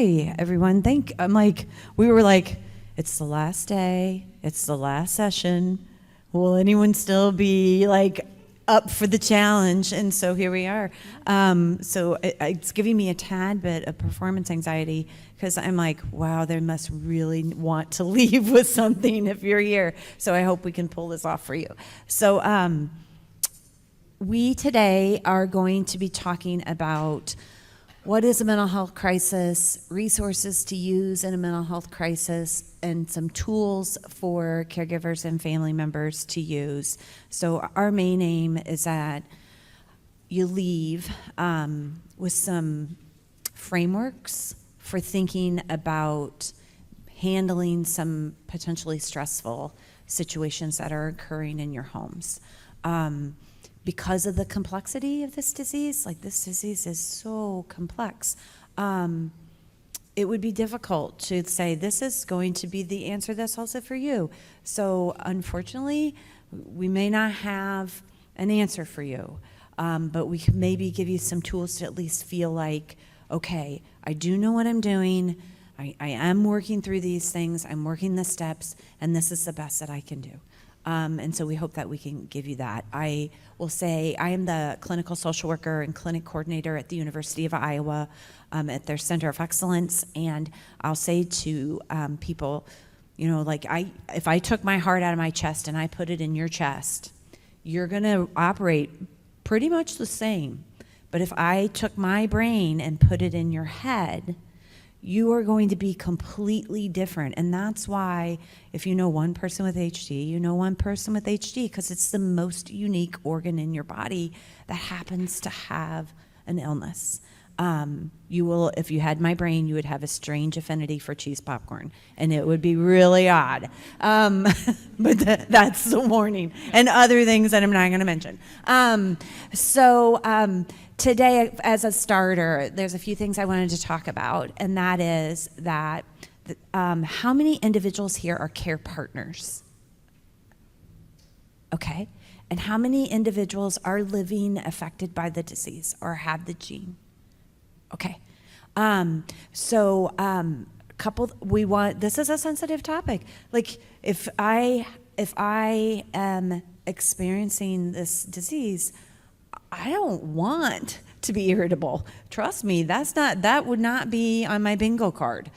Hi, everyone. We were like, it's the last day, it's the last session. Will anyone still be like up for the challenge? And so here we are. It's giving me a tad bit of performance anxiety because I'm like, wow, they must really want to leave with something if you're here. So I hope we can pull this off for you. So we today are going to be talking about what is a mental health crisis, resources to use in a mental health crisis, and some tools for caregivers and family members to use. So our main aim is that you leave with some frameworks for thinking about handling some potentially stressful situations that are occurring in your homes. Because of the complexity of this disease, like this disease is so complex, it would be difficult to say this is going to be the answer that's also for you. So unfortunately, we may not have an answer for you, but we can maybe give you some tools to at least feel like, okay, I do know what I'm doing, I am working through these things, I'm working the steps, and this is the best that I can do. And so we hope that we can give you that. I will say I am the clinical social worker and clinic coordinator at the University of Iowa at their Center of Excellence. And I'll say to people, if I took my heart out of my chest and I put it in your chest, you're going to operate pretty much the same. But if I took my brain and put it in your head, you are going to be completely different. And that's why if you know one person with HD, you know one person with HD, because it's the most unique organ in your body that happens to have an illness. You will, if you had my brain, you would have a strange affinity for cheese popcorn, and it would be really odd. But that's the warning, and other things that I'm not going to mention. Today, as a starter, there's a few things I wanted to talk about, and that is that how many individuals here are care partners? Okay. And how many individuals are living affected by the disease or have the gene? Okay. This is a sensitive topic. Like if I am experiencing this disease, I don't want to be irritable. Trust me, that would not be on my bingo card.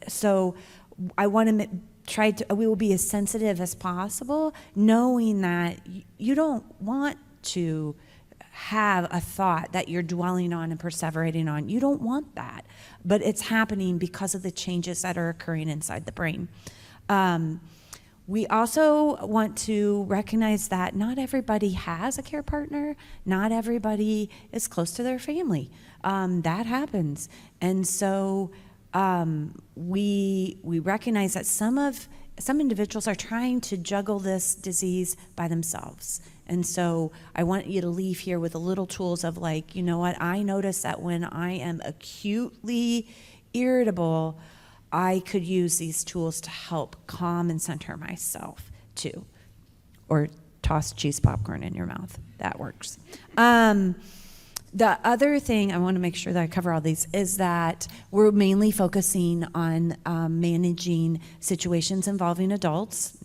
So I want to we will be as sensitive as possible, knowing that you don't want to have a thought that you're dwelling on and perseverating on. You don't want that, but it's happening because of the changes that are occurring inside the brain. We also want to recognize that not everybody has a care partner. Not everybody is close to their family. That happens. And so we recognize that some individuals are trying to juggle this disease by themselves. And so I want you to leave here with a little tools of like, you know what, I notice that when I am acutely irritable, I could use these tools to help calm and center myself too. Or toss cheese popcorn in your mouth. That works. The other thing, I want to make sure that I cover all these, is that we're mainly focusing on managing situations involving adults,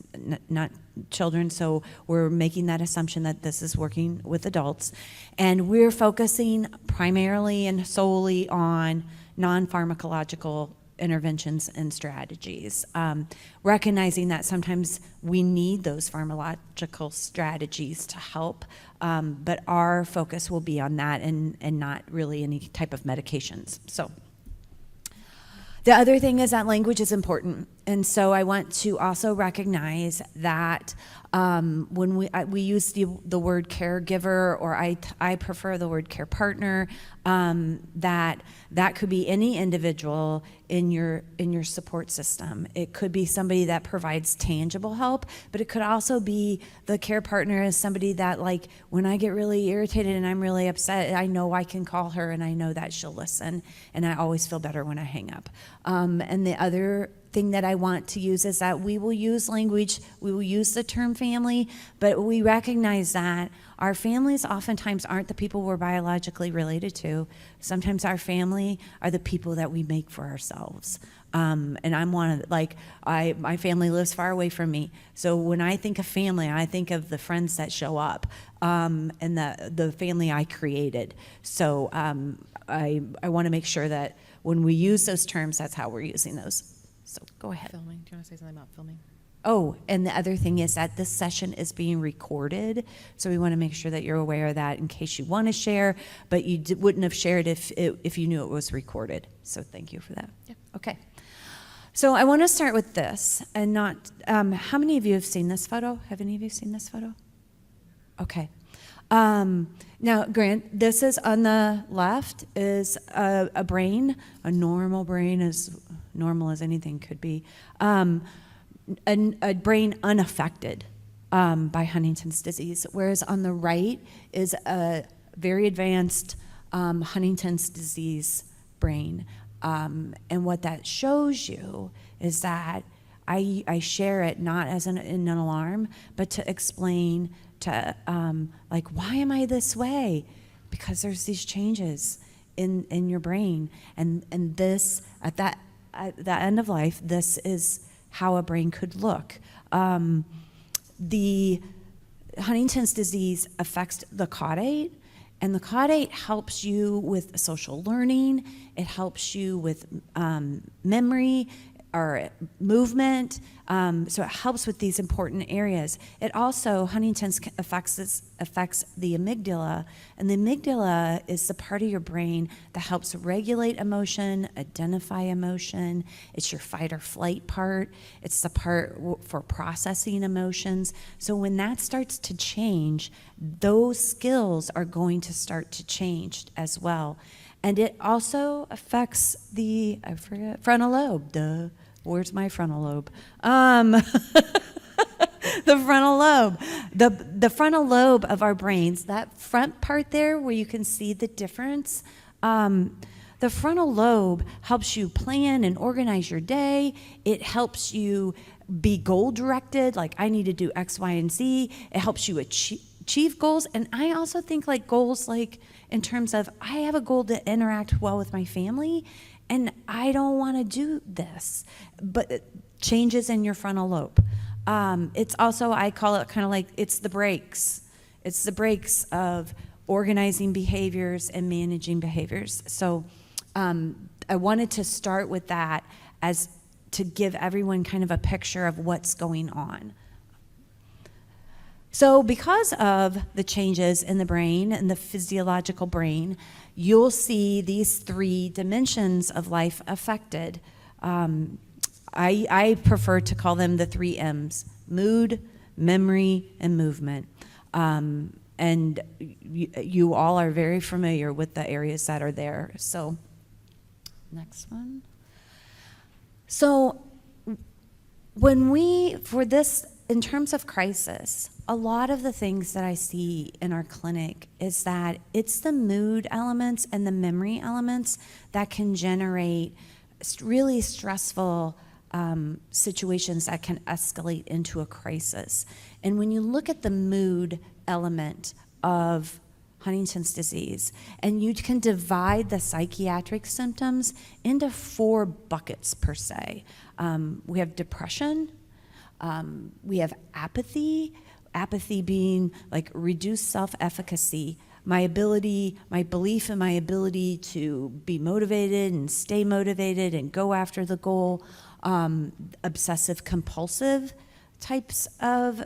not children, so we're making that assumption that this is working with adults. And we're focusing primarily and solely on non-pharmacological interventions and strategies, recognizing that sometimes we need those pharmacological strategies to help, but our focus will be on that and not really any type of medications. So the other thing is that language is important, and so I want to also recognize that when we use the word caregiver, or I prefer the word care partner, that could be any individual in your support system. It could be somebody that provides tangible help, but it could also be the care partner is somebody that, like, when I get really irritated and I'm really upset, I know I can call her and I know that she'll listen, and I always feel better when I hang up. And the other thing that I want to use is that we will use language, we will use the term family, but we recognize that our families oftentimes aren't the people we're biologically related to. Sometimes our family are the people that we make for ourselves. And I'm one of, my family lives far away from me. So when I think of family, I think of the friends that show up, and the family I created. So I want to make sure that when we use those terms, that's how we're using those. So go ahead. Filming. Do you want to say something about filming? Oh, and the other thing is that this session is being recorded, so we want to make sure that you're aware of that in case you want to share, but you wouldn't have shared if you knew it was recorded. So thank you for that. Yeah. Okay. So I want to start with this, and not, how many of you have seen this photo? Have any of you seen this photo? Okay. Now, Grant, this is on the left is a brain, a normal brain, as normal as anything could be, a brain unaffected by Huntington's disease, whereas on the right is a very advanced Huntington's disease brain. And what that shows you is that I share it not as an alarm, but to explain to why am I this way? Because there's these changes in your brain, and this at the end of life, this is how a brain could look. The Huntington's disease affects the caudate, and the caudate helps you with social learning. It helps you with memory or movement. So it helps with these important areas. It also, Huntington's affects the amygdala, and the amygdala is the part of your brain that helps regulate emotion, identify emotion. It's your fight or flight part. It's the part for processing emotions. So when that starts to change, those skills are going to start to change as well. And it also affects the, frontal lobe. Where's my frontal lobe? The frontal lobe. The frontal lobe of our brains, that front part there where you can see the difference, the frontal lobe helps you plan and organize your day. It helps you be goal-directed, like I need to do X, Y, and Z. It helps you achieve goals. And I also think goals in terms of I have a goal to interact well with my family, and I don't want to do this, but changes in your frontal lobe. It's also, I call it kind of it's the brakes. It's the brakes of organizing behaviors and managing behaviors. So I wanted to start with that as to give everyone kind of a picture of what's going on. So because of the changes in the brain and the physiological brain, you'll see these three dimensions of life affected. I prefer to call them the 3 M's: mood, memory, and movement. And you all are very familiar with the areas that are there. So, next one. So, in terms of crisis, a lot of the things that I see in our clinic is that it's the mood elements and the memory elements that can generate really stressful situations that can escalate into a crisis. And when you look at the mood element of Huntington's disease, and you can divide the psychiatric symptoms into 4 buckets per se. We have depression, we have apathy being reduced self-efficacy, my belief in my ability to be motivated and stay motivated and go after the goal, obsessive compulsive types of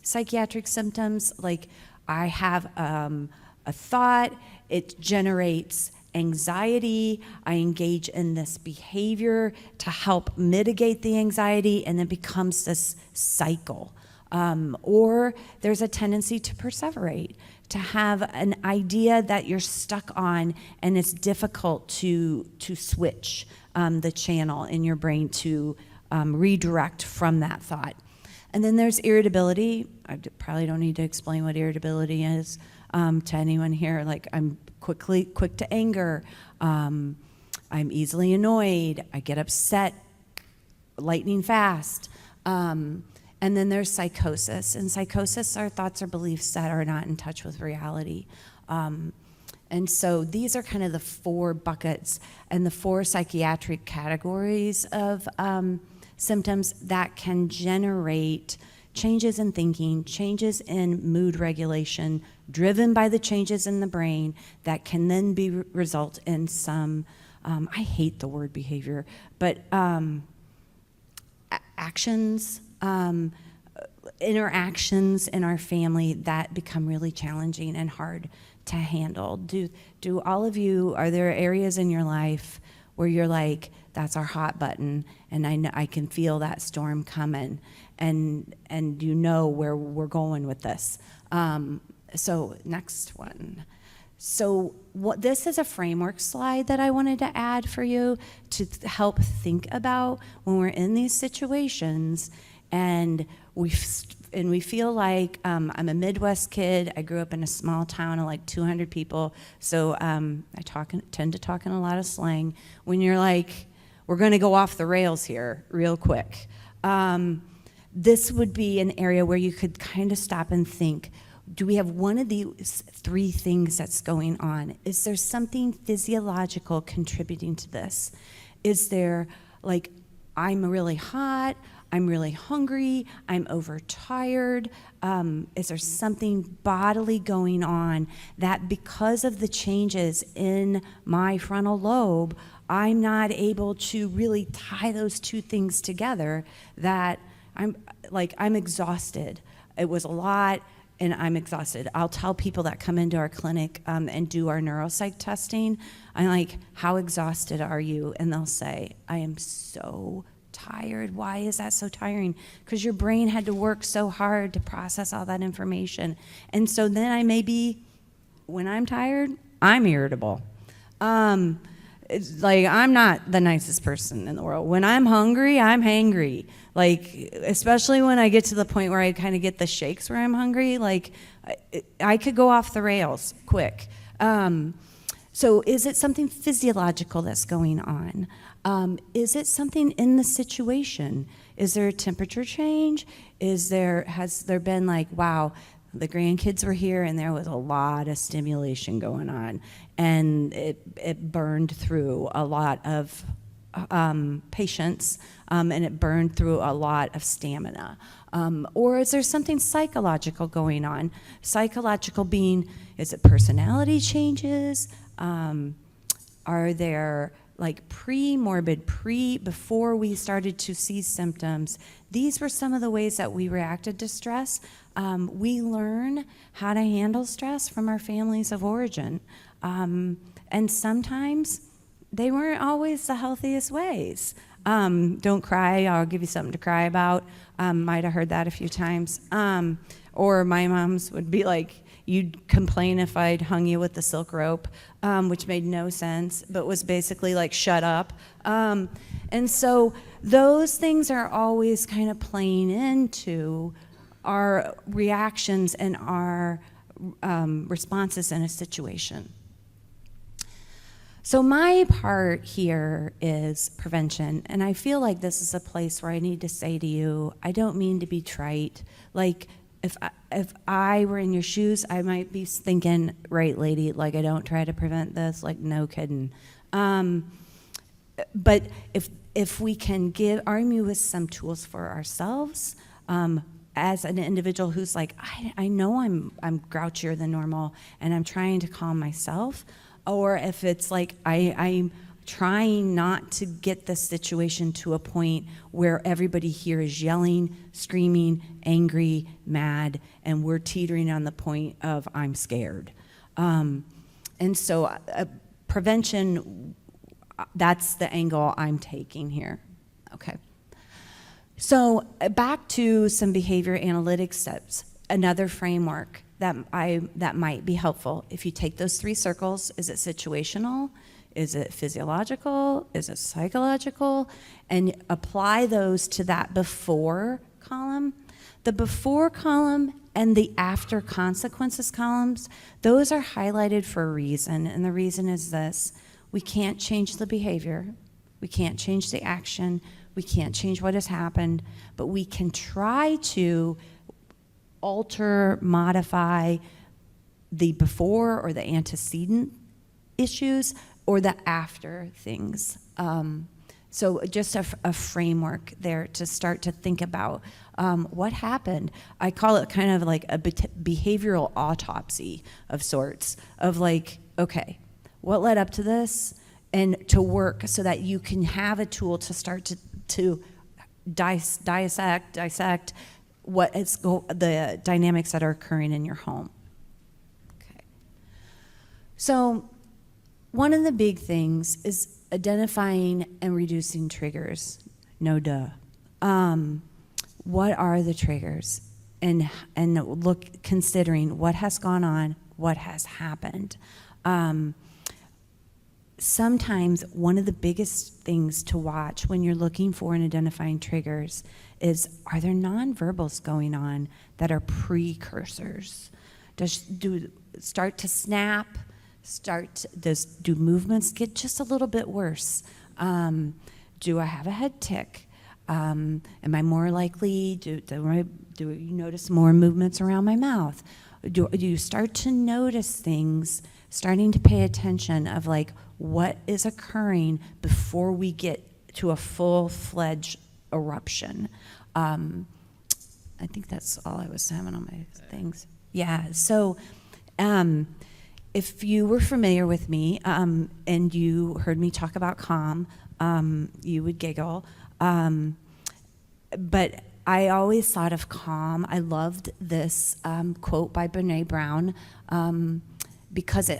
psychiatric symptoms, like I have a thought, it generates anxiety, I engage in this behavior to help mitigate the anxiety, and it becomes this cycle. Or there's a tendency to perseverate, to have an idea that you're stuck on, and it's difficult to switch the channel in your brain to redirect from that thought. And then there's irritability. I probably don't need to explain what irritability is to anyone here. I'm quick to anger. I'm easily annoyed. I get upset lightning fast. And then there's psychosis. And psychosis are thoughts or beliefs that are not in touch with reality. And so these are kind of the 4 buckets and the 4 psychiatric categories of symptoms that can generate changes in thinking, changes in mood regulation, driven by the changes in the brain that can then result in some, I hate the word behavior, but actions, interactions in our family that become really challenging and hard to handle. Do all of you, are there areas in your life where you're like, that's our hot button, and I can feel that storm coming, and you know where we're going with this? So next one. So this is a framework slide that I wanted to add for you to help think about when we're in these situations and we feel like, I'm a Midwest kid. I grew up in a small town of like 200 people, so I tend to talk in a lot of slang. When you're like, we're going to go off the rails here real quick, this would be an area where you could kind of stop and think, do we have one of these 3 things that's going on? Is there something physiological contributing to this? Is there, like, I'm really hot, I'm really hungry, I'm overtired? Is there something bodily going on that because of the changes in my frontal lobe, I'm not able to really tie those 2 things together, that I'm exhausted. It was a lot, and I'm exhausted. I'll tell people that come into our clinic and do our neuropsych testing, I'm like, how exhausted are you? And they'll say, I am so tired. Why is that so tiring? Because your brain had to work so hard to process all that information. And so then when I'm tired, I'm irritable. It's like, I'm not the nicest person in the world. When I'm hungry, I'm hangry. Like, especially when I get to the point where I kind of get the shakes where I'm hungry, like, I could go off the rails quick. So is it something physiological that's going on? Is it something in the situation? Is there a temperature change? Has there been like, wow, the grandkids were here and there was a lot of stimulation going on, and it burned through a lot of patience, and it burned through a lot of stamina. Or is there something psychological going on? Psychological being, is it personality changes? Are there like before we started to see symptoms, these were some of the ways that we reacted to stress. We learn how to handle stress from our families of origin. And sometimes they weren't always the healthiest ways. Don't cry, I'll give you something to cry about. Might have heard that a few times. Or my moms would be like, you'd complain if I'd hung you with the silk rope, which made no sense, but was basically like, shut up. And so those things are always kind of playing into our reactions and our responses in a situation. So my part here is prevention, and I feel like this is a place where I need to say to you, I don't mean to be trite. Like, if I were in your shoes, I might be thinking, right, lady, like, I don't try to prevent this, like, no kidding. But if we can arm you with some tools for ourselves, as an individual who's like, I know I'm grouchier than normal, and I'm trying to calm myself, or if it's like I'm trying not to get the situation to a point where everybody here is yelling, screaming, angry, mad, and we're teetering on the point of I'm scared. And so prevention, that's the angle I'm taking here. Okay. So back to some behavior analytics steps, another framework that might be helpful. If you take those 3 circles, is it situational? Is it physiological? Is it psychological? And apply those to that before column. The before column and the after consequences columns, those are highlighted for a reason, and the reason is this: we can't change the behavior, we can't change the action, We can't change what has happened, but we can try to alter, modify the before or the antecedent issues or the after things. So just a framework there to start to think about what happened. I call it kind of like a behavioral autopsy of sorts, of like, okay, what led up to this? And to work so that you can have a tool to start to dissect what is the dynamics that are occurring in your home. Okay. So one of the big things is identifying and reducing triggers. No duh. What are the triggers? And considering what has gone on, what has happened. Sometimes one of the biggest things to watch when you're looking for and identifying triggers is, are there nonverbals going on that are precursors? Do start to snap? Do movements get just a little bit worse? Do I have a head tick? Am I more likely? Do you notice more movements around my mouth? Do you start to notice things, starting to pay attention of like what is occurring before we get to a full-fledged eruption? I think that's all I was having on my things. Yeah, so if you were familiar with me and you heard me talk about calm, you would giggle. But I always thought of calm. I loved this quote by Brené Brown because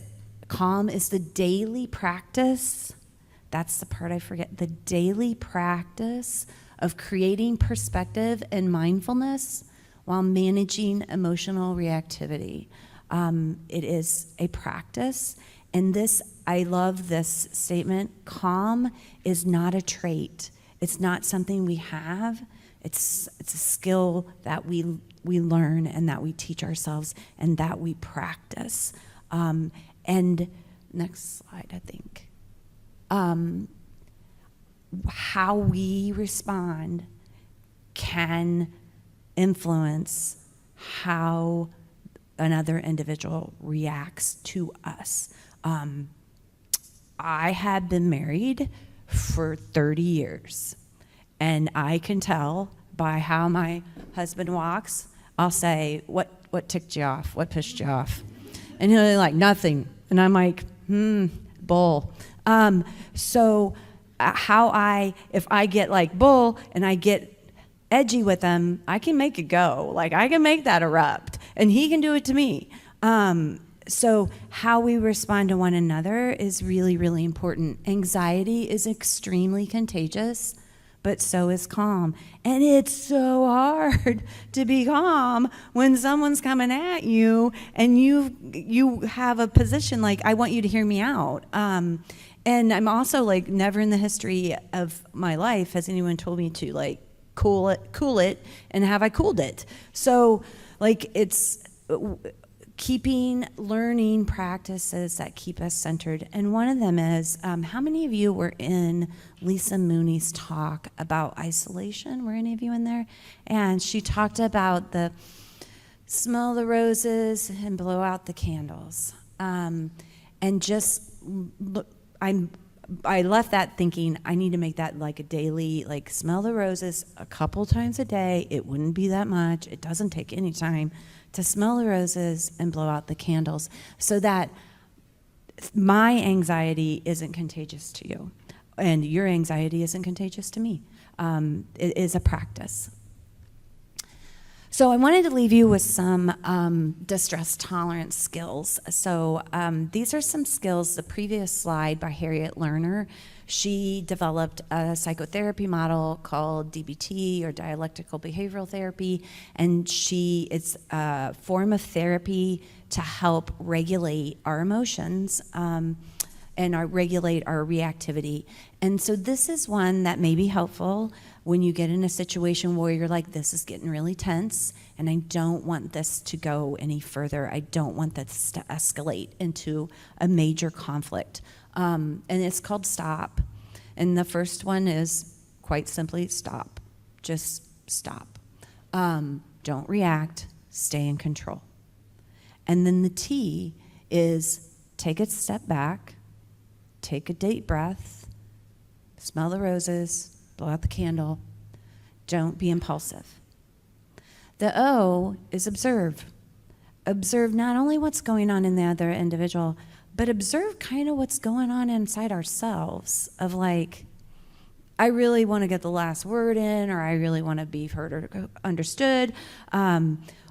calm is the daily practice. That's the part I forget. The daily practice of creating perspective and mindfulness while managing emotional reactivity. It is a practice. And I love this statement. Calm is not a trait. It's not something we have. It's a skill that we learn and that we teach ourselves and that we practice. And next slide, I think. How we respond can influence how another individual reacts to us. I had been married for 30 years, and I can tell by how my husband walks. I'll say, what ticked you off? What pissed you off? And he'll be like, nothing. And I'm like, bull. So if I get like bull and I get edgy with him, I can make it go. Like I can make that erupt, and he can do it to me. So how we respond to one another is really, really important. Anxiety is extremely contagious, but so is calm. And it's so hard to be calm when someone's coming at you and you have a position like, I want you to hear me out. And I'm also like, never in the history of my life has anyone told me to like cool it, and have I cooled it? So like it's learning practices that keep us centered. And one of them is, how many of you were in Lisa Mooney's talk about isolation? Were any of you in there? And she talked about the smell the roses and blow out the candles. And just look, I left that thinking I need to make that like a daily, like smell the roses a couple times a day. It wouldn't be that much. It doesn't take any time to smell the roses and blow out the candles so that my anxiety isn't contagious to you and your anxiety isn't contagious to me. It is a practice. So I wanted to leave you with some distress tolerance skills. So these are some skills, the previous slide by Harriet Lerner. She developed a psychotherapy model called DBT, or dialectical behavioral therapy, and it's a form of therapy to help regulate our emotions and regulate our reactivity. And so this is one that may be helpful when you get in a situation where you're like, this is getting really tense, and I don't want this to go any further. I don't want this to escalate into a major conflict. And it's called STOP. And the first one is quite simply, stop. Just stop. Don't react. Stay in control. And then the T is take a step back, take a deep breath, smell the roses, blow out the candle. Don't be impulsive. The O is observe. Observe not only what's going on in the other individual, but observe kind of what's going on inside ourselves of like, I really want to get the last word in, or I really want to be heard or understood.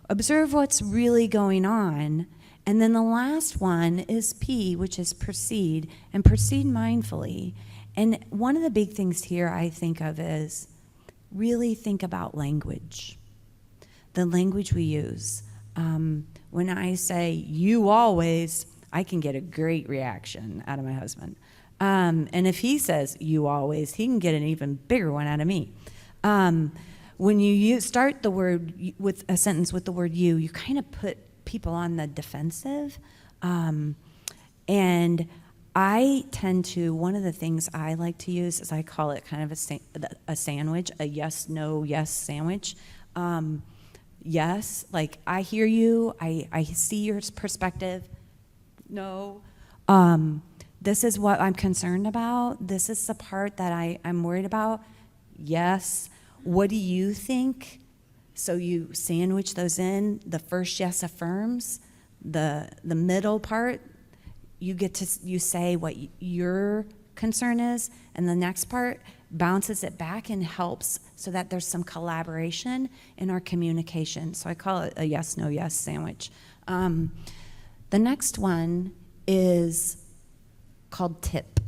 Observe what's really going on. And then the last one is P, which is proceed, and proceed mindfully. And one of the big things here I think of is really think about language, the language we use. When I say you always, I can get a great reaction out of my husband. And if he says you always, he can get an even bigger one out of me. When you start the word with a sentence with the word you kind of put people on the defensive. And I tend to, one of the things I like to use is I call it kind of a sandwich, a yes, no, yes sandwich. Yes, like I hear you, I see your perspective. No, this is what I'm concerned about. This is the part that I'm worried about. Yes. What do you think? So you sandwich those in. The first yes affirms. The middle part, you say what your concern is, and the next part bounces it back and helps so that there's some collaboration in our communication. So I call it a yes, no, yes sandwich. The next one is called tip.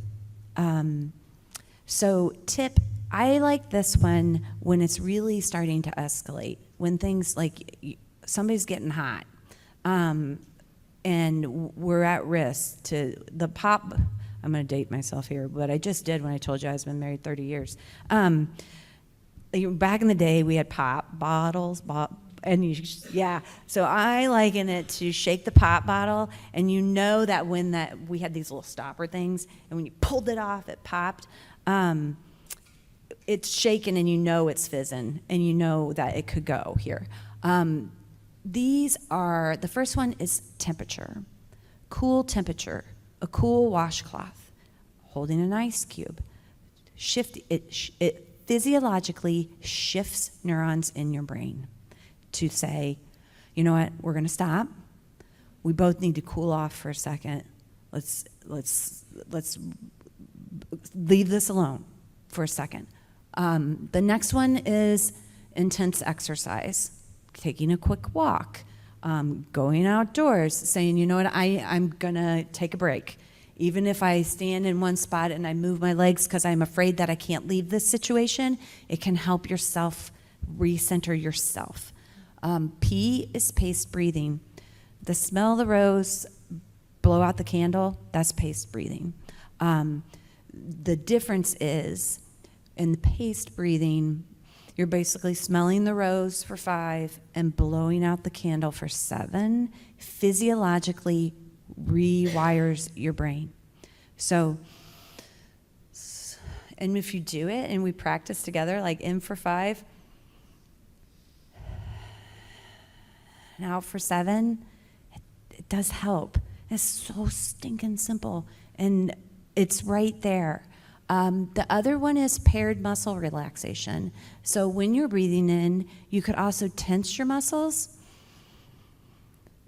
So tip, I like this one when it's really starting to escalate, when things like somebody's getting hot, and we're at risk to the pop. I'm going to date myself here, but I just did when I told you I was been married 30 years. Back in the day, we had pop bottles, so I liken it to shake the pop bottle, and you know that when we had these little stopper things, and when you pulled it off, it popped. It's shaking, and you know it's fizzing, and you know that it could go here. The first one is temperature, cool temperature, a cool washcloth, holding an ice cube. It physiologically shifts neurons in your brain to say, you know what, we're going to stop. We both need to cool off for a second. Let's leave this alone for a second. The next one is intense exercise, taking a quick walk, going outdoors, saying, you know what, I'm going to take a break. Even if I stand in one spot and I move my legs because I'm afraid that I can't leave this situation, it can help yourself recenter yourself. P is paced breathing. The smell of the rose, blow out the candle, that's paced breathing. The difference is, in the paced breathing, you're basically smelling the rose for 5 and blowing out the candle for 7. Physiologically rewires your brain. So, and if you do it and we practice together, like in for 5, and out for 7, it does help. It's so stinking simple, and it's right there. The other one is paired muscle relaxation. So when you're breathing in, you could also tense your muscles,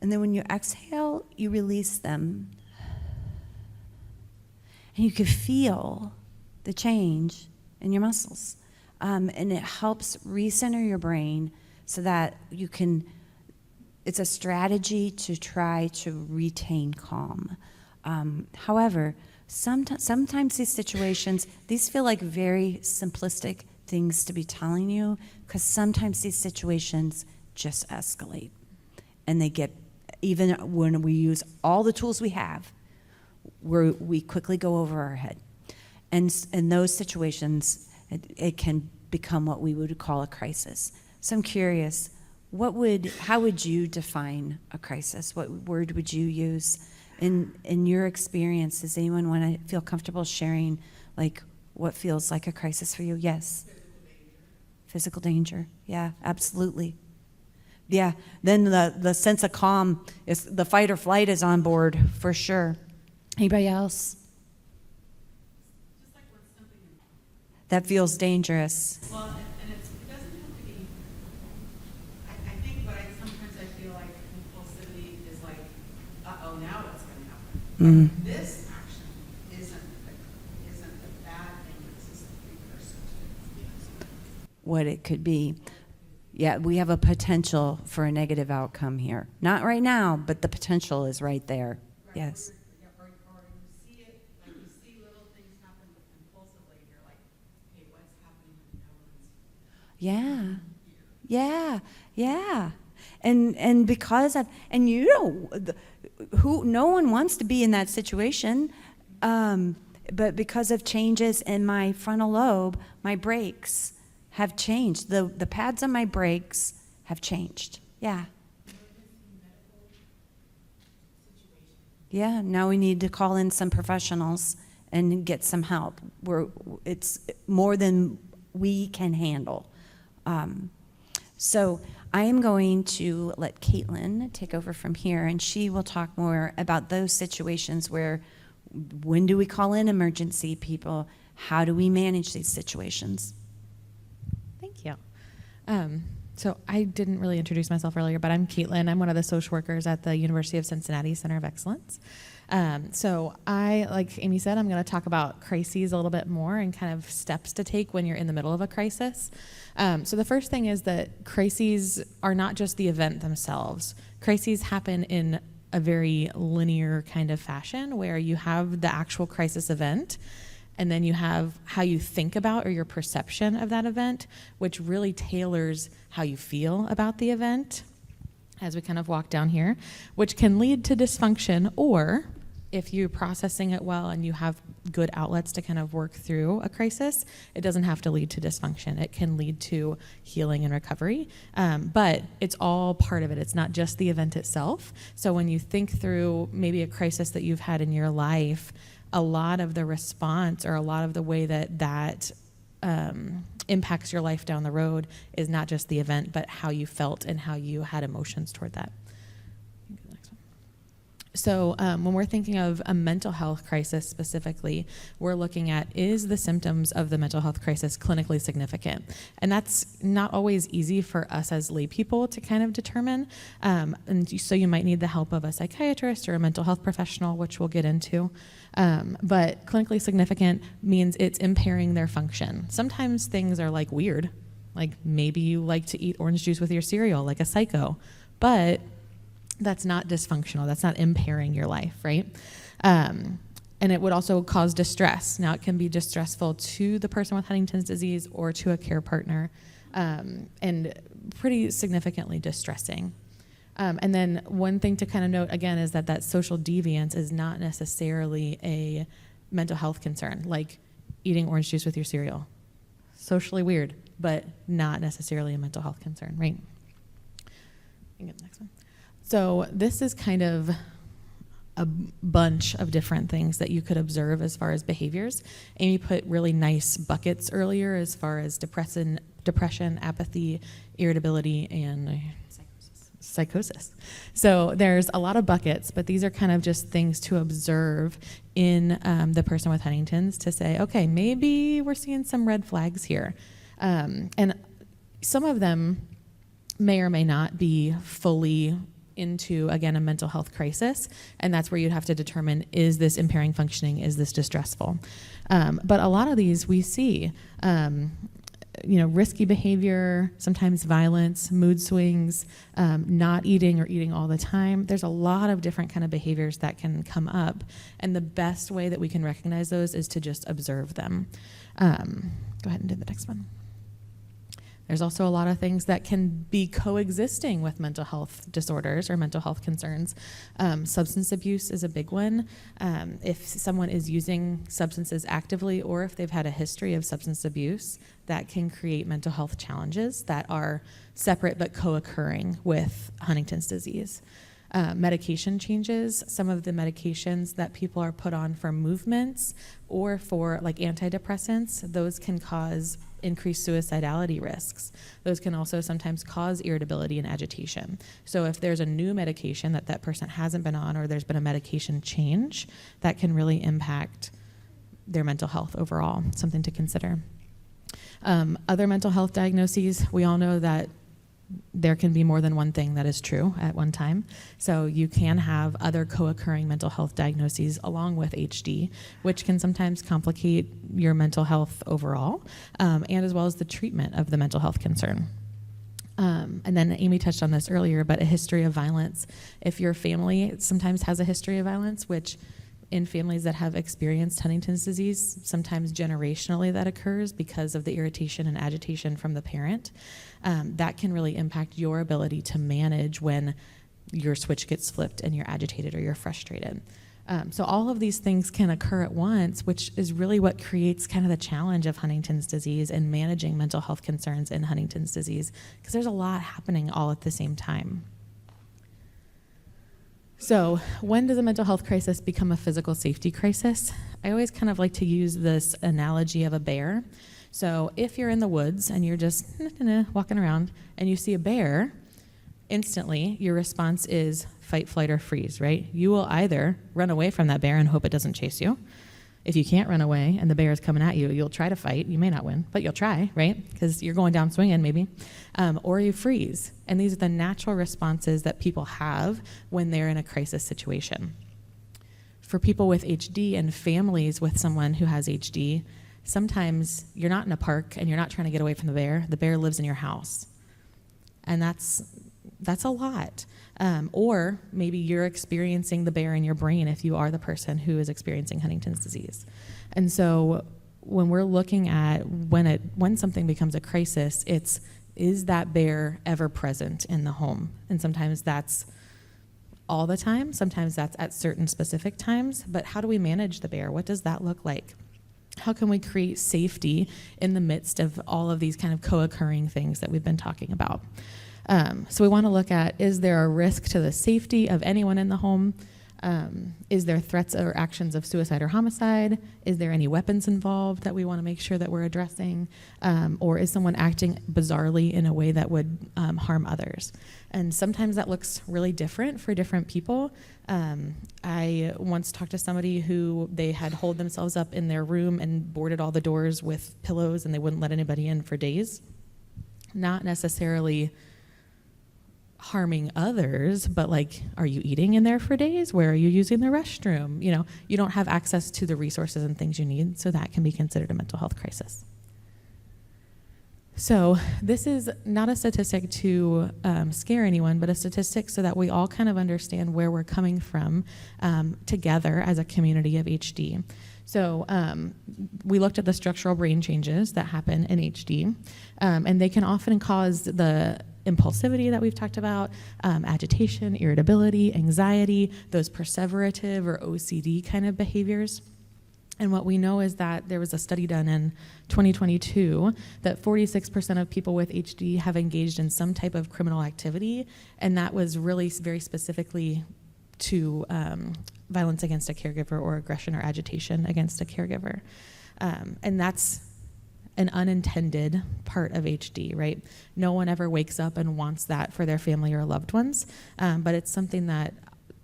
and then when you exhale, you release them. And you can feel the change in your muscles. And it helps recenter your brain so that you can, it's a strategy to try to retain calm. However, sometimes these situations, these feel like very simplistic things to be telling you, because sometimes these situations just escalate. And they get, even when we use all the tools we have, we quickly go over our head. And in those situations, it can become what we would call a crisis. So I'm curious, how would you define a crisis? What word would you use? In your experience, does anyone want to feel comfortable sharing, like, What feels like a crisis for you? Yes. Physical danger. Yeah, absolutely. Yeah, then the sense of calm, is the fight or flight is on board for sure. Anybody else? Just like when something That feels dangerous. well, and it doesn't have to be. I think what sometimes I feel like impulsivity is like, oh, now what's going to happen? Mm. This action isn't the bad thing. It's just a precursor to What it could be. Yeah, we have a potential for a negative outcome here. Not right now, but the potential is right there. Right. Yes. Or you see it, like you see little things happen impulsively, and you're like, hey, what's happening when no one's Yeah. Yeah. And because of, and you know, no one wants to be in that situation, but because of changes in my frontal lobe, my brakes have changed. The pads on my brakes have changed. Yeah. Yeah, now we need to call in some professionals and get some help. It's more than we can handle. So I am going to let Caitlin take over from here, and she will talk more about those situations where, when do we call in emergency people? How do we manage these situations? Thank you. So I didn't really introduce myself earlier, but I'm Caitlin. I'm one of the social workers at the University of Cincinnati Center of Excellence. So I, like Amy said, I'm going to talk about crises a little bit more and kind of steps to take when you're in the middle of a crisis. So the first thing is that crises are not just the event themselves. Crises happen in a very linear kind of fashion where you have the actual crisis event, and then you have how you think about or your perception of that event, which really tailors how you feel about the event as we kind of walk down here, which can lead to dysfunction, or if you're processing it well and you have good outlets to kind of work through a crisis, it doesn't have to lead to dysfunction. It can lead to healing and recovery, but it's all part of it. It's not just the event itself. So when you think through maybe a crisis that you've had in your life, a lot of the response or a lot of the way that impacts your life down the road is not just the event, but how you felt and how you had emotions toward that. So when we're thinking of a mental health crisis specifically, we're looking at, is the symptoms of the mental health crisis clinically significant? And that's not always easy for us as lay people to kind of determine. So you might need the help of a psychiatrist or a mental health professional, which we'll get into. But clinically significant means it's impairing their function. Sometimes things are like weird, like maybe you like to eat orange juice with your cereal, like a psycho, but that's not dysfunctional. That's not impairing your life, right? And it would also cause distress. Now, it can be distressful to the person with Huntington's disease or to a care partner, and pretty significantly distressing. And then one thing to kind of note, again, is that social deviance is not necessarily a mental health concern, like eating orange juice with your cereal. Socially weird, but not necessarily a mental health concern, right? You can get the next one. So this is kind of a bunch of different things that you could observe as far as behaviors. Amy put really nice buckets earlier as far as depression, apathy, irritability, and psychosis. So there's a lot of buckets, but these are kind of just things to observe in the person with Huntington's to say, okay, maybe we're seeing some red flags here. And some of them may or may not be fully into, again, a mental health crisis, and that's where you'd have to determine, is this impairing functioning, is this distressful? But a lot of these we see, risky behavior, sometimes violence, mood swings, not eating or eating all the time. There's a lot of different kind of behaviors that can come up, and the best way that we can recognize those is to just observe them. Go ahead and do the next one. There's also a lot of things that can be coexisting with mental health disorders or mental health concerns. Substance abuse is a big one. If someone is using substances actively, or if they've had a history of substance abuse, that can create mental health challenges that are separate but co-occurring with Huntington's disease. Medication changes, some of the medications that people are put on for movements or for like antidepressants, those can cause increased suicidality risks. Those can also sometimes cause irritability and agitation. So if there's a new medication that that person hasn't been on, or there's been a medication change, that can really impact their mental health overall, something to consider. Other mental health diagnoses, we all know that there can be more than one thing that is true at one time. So you can have other co-occurring mental health diagnoses along with HD, which can sometimes complicate your mental health overall, and as well as the treatment of the mental health concern. And then Amy touched on this earlier, but a history of violence. If your family sometimes has a history of violence, which in families that have experienced Huntington's disease, sometimes generationally that occurs because of the irritation and agitation from the parent, that can really impact your ability to manage when your switch gets flipped and you're agitated or you're frustrated. So all of these things can occur at once, which is really what creates kind of the challenge of Huntington's disease and managing mental health concerns in Huntington's disease, because there's a lot happening all at the same time. So when does a mental health crisis become a physical safety crisis? I always kind of like to use this analogy of a bear. So if you're in the woods and you're just walking around and you see a bear, instantly your response is fight, flight, or freeze, right? You will either run away from that bear and hope it doesn't chase you. If you can't run away and the bear is coming at you, you'll try to fight. You may not win, but you'll try, right? Because you're going down swinging maybe. Or you freeze. And these are the natural responses that people have when they're in a crisis situation. For people with HD and families with someone who has HD, sometimes you're not in a park and you're not trying to get away from the bear. The bear lives in your house. And that's a lot. Or maybe you're experiencing the bear in your brain if you are the person who is experiencing Huntington's disease. And so when we're looking at when something becomes a crisis, is that bear ever present in the home? And sometimes that's all the time. Sometimes that's at certain specific times. But how do we manage the bear? What does that look like? How can we create safety in the midst of all of these kind of co-occurring things that we've been talking about? So we want to look at, is there a risk to the safety of anyone in the home? Is there threats or actions of suicide or homicide? Is there any weapons involved that we want to make sure that we're addressing? Or is someone acting bizarrely in a way that would harm others? And sometimes that looks really different for different people. I once talked to somebody who they had holed themselves up in their room and boarded all the doors with pillows and they wouldn't let anybody in for days. Not necessarily harming others, but like, are you eating in there for days? Where are you using the restroom? You know, you don't have access to the resources and things you need, so that can be considered a mental health crisis. So this is not a statistic to scare anyone, but a statistic so that we all kind of understand where we're coming from together as a community of HD. So we looked at the structural brain changes that happen in HD, and they can often cause the impulsivity that we've talked about, agitation, irritability, anxiety, those perseverative or OCD kind of behaviors. And what we know is that there was a study done in 2022 that 46% of people with HD have engaged in some type of criminal activity, and that was really very specifically to violence against a caregiver or aggression or agitation against a caregiver. And that's an unintended part of HD, right? No one ever wakes up and wants that for their family or loved ones, but it's something that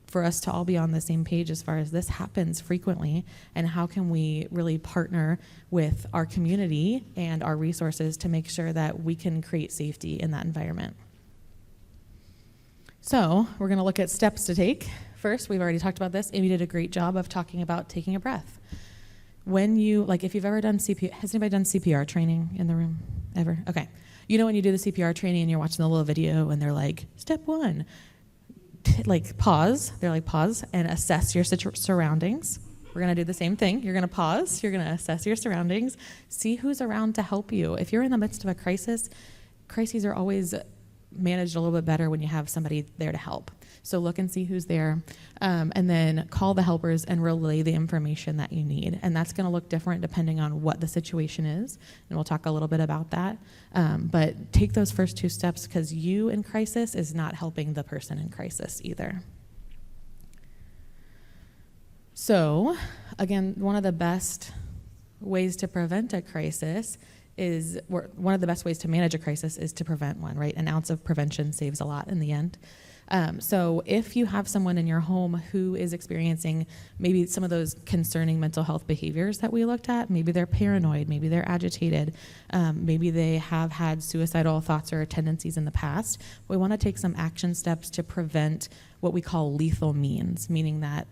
for us to all be on the same page as far as this happens frequently, and how can we really partner with our community and our resources to make sure that we can create safety in that environment. So we're going to look at steps to take. First, we've already talked about this. Amy did a great job of talking about taking a breath. When you, like if you've ever done CPR, has anybody done CPR training in the room ever? Okay. You know when you do the CPR training and you're watching the little video and they're like, step one, like pause. They're like pause and assess your surroundings. We're going to do the same thing. You're going to pause. You're going to assess your surroundings. See who's around to help you. If you're in the midst of a crisis, crises are always managed a little bit better when you have somebody there to help. So look and see who's there, and then call the helpers and relay the information that you need. And that's going to look different depending on what the situation is, and we'll talk a little bit about that. But take those first two steps, because you in crisis is not helping the person in crisis either. So, again, one of the best ways to prevent a crisis is, or one of the best ways to manage a crisis is to prevent one, right? An ounce of prevention saves a lot in the end. So if you have someone in your home who is experiencing maybe some of those concerning mental health behaviors that we looked at, maybe they're paranoid, maybe they're agitated, maybe they have had suicidal thoughts or tendencies in the past, we want to take some action steps to prevent what we call lethal means, meaning that,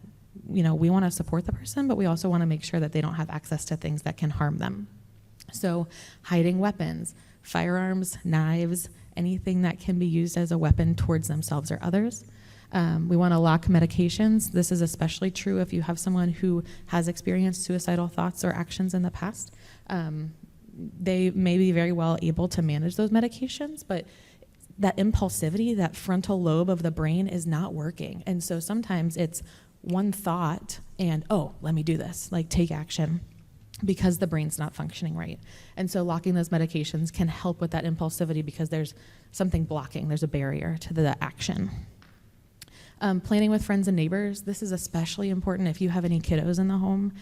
you know, we want to support the person, but we also want to make sure that they don't have access to things that can harm them. So hiding weapons, firearms, knives, anything that can be used as a weapon towards themselves or others. We want to lock medications. This is especially true if you have someone who has experienced suicidal thoughts or actions in the past. They may be very well able to manage those medications, but that impulsivity, that frontal lobe of the brain is not working. And so sometimes it's one thought and, oh, let me do this, like take action, because the brain's not functioning right. And so locking those medications can help with that impulsivity because there's something blocking, there's a barrier to the action. Planning with friends and neighbors, this is especially important if you have any kiddos in the home.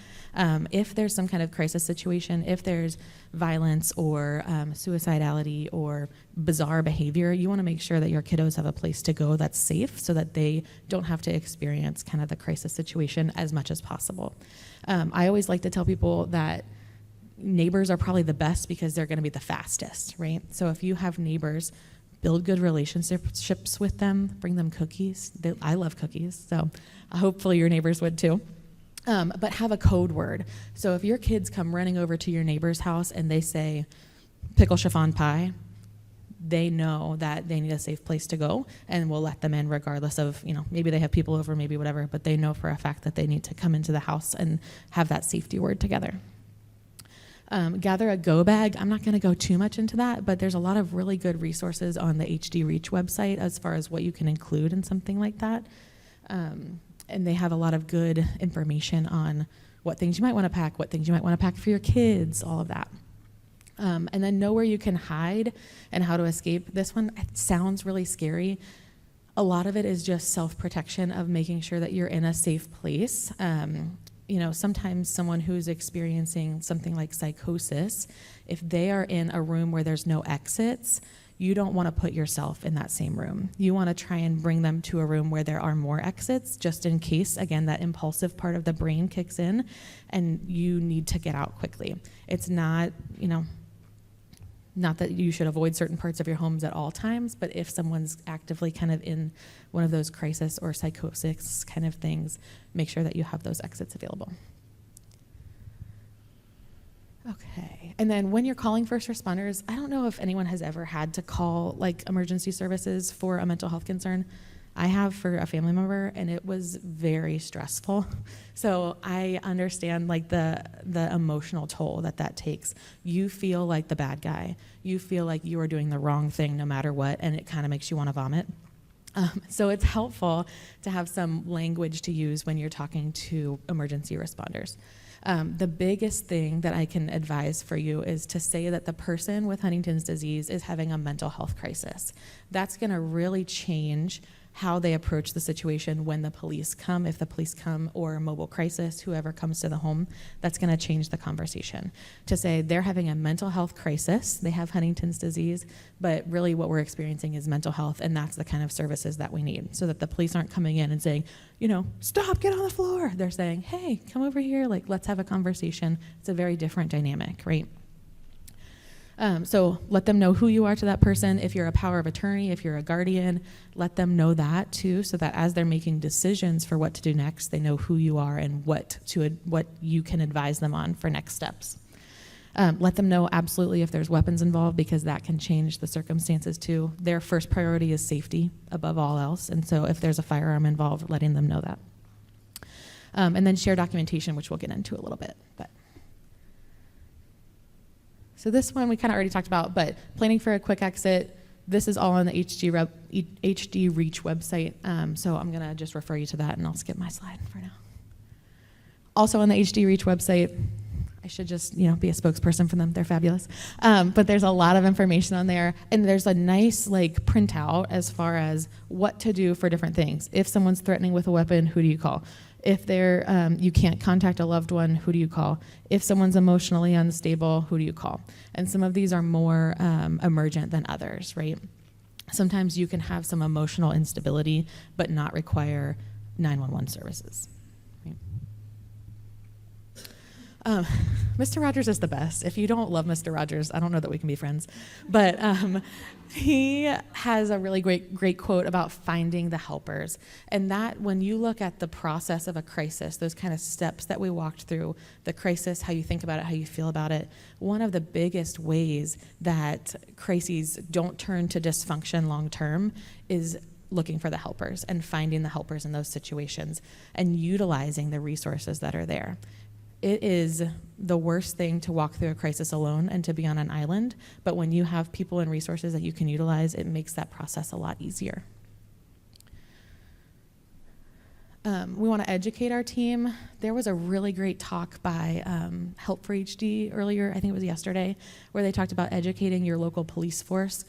If there's some kind of crisis situation, if there's violence or suicidality or bizarre behavior, you want to make sure that your kiddos have a place to go that's safe so that they don't have to experience kind of the crisis situation as much as possible. I always like to tell people that neighbors are probably the best because they're going to be the fastest, right? So if you have neighbors, build good relationships with them, bring them cookies. I love cookies, so hopefully your neighbors would too. But have a code word. So if your kids come running over to your neighbor's house and they say, pickle chiffon pie, they know that they need a safe place to go, and we'll let them in regardless of, you know, maybe they have people over, maybe whatever, but they know for a fact that they need to come into the house and have that safety word together. Gather a go bag. I'm not going to go too much into that, but there's a lot of really good resources on the HD Reach website as far as what you can include in something like that. And they have a lot of good information on what things you might want to pack, what things you might want to pack for your kids, all of that. And then know where you can hide and how to escape. This one, it sounds really scary. A lot of it is just self-protection of making sure that you're in a safe place. You know, sometimes someone who's experiencing something like psychosis, if they are in a room where there's no exits, you don't want to put yourself in that same room. You want to try and bring them to a room where there are more exits, just in case, again, that impulsive part of the brain kicks in and you need to get out quickly. It's not, you know, not that you should avoid certain parts of your homes at all times, but if someone's actively kind of in one of those crisis or psychosis kind of things, make sure that you have those exits available. Okay, and then when you're calling first responders, I don't know if anyone has ever had to call like emergency services for a mental health concern. I have for a family member, and it was very stressful. So I understand like the emotional toll that takes. You feel like the bad guy. You feel like you are doing the wrong thing no matter what, and it kind of makes you want to vomit. So it's helpful to have some language to use when you're talking to emergency responders. The biggest thing that I can advise for you is to say that the person with Huntington's disease is having a mental health crisis. That's going to really change how they approach the situation when the police come, if the police come, or mobile crisis, whoever comes to the home. That's going to change the conversation. To say they're having a mental health crisis, they have Huntington's disease, but really what we're experiencing is mental health, and that's the kind of services that we need, so that the police aren't coming in and saying, you know, stop, get on the floor. They're saying, hey, come over here, like, let's have a conversation. It's a very different dynamic, right? So let them know who you are to that person. If you're a power of attorney, if you're a guardian, let them know that too, so that as they're making decisions for what to do next, they know who you are and what you can advise them on for next steps. Let them know absolutely if there's weapons involved, because that can change the circumstances too. Their first priority is safety above all else, and so if there's a firearm involved, letting them know that. And then share documentation, which we'll get into a little bit. So this one we kind of already talked about, but planning for a quick exit, this is all on the HD Reach website, so I'm going to just refer you to that, and I'll skip my slide for now. Also on the HD Reach website, I should just, be a spokesperson for them. They're fabulous. But there's a lot of information on there, and there's a nice printout as far as what to do for different things. If someone's threatening with a weapon, who do you call? If you can't contact a loved one, who do you call? If someone's emotionally unstable, who do you call? And some of these are more emergent than others, right? Sometimes you can have some emotional instability, but not require 911 services. Mr. Rogers is the best. If you don't love Mr. Rogers, I don't know that we can be friends. But he has a really great quote about finding the helpers. And that when you look at the process of a crisis, those kind of steps that we walked through, the crisis, how you think about it, how you feel about it, one of the biggest ways that crises don't turn to dysfunction long term is looking for the helpers and finding the helpers in those situations and utilizing the resources that are there. It is the worst thing to walk through a crisis alone and to be on an island, but when you have people and resources that you can utilize, it makes that process a lot easier. We want to educate our team. There was a really great talk by Help for HD earlier, I think it was yesterday, where they talked about educating your local police force.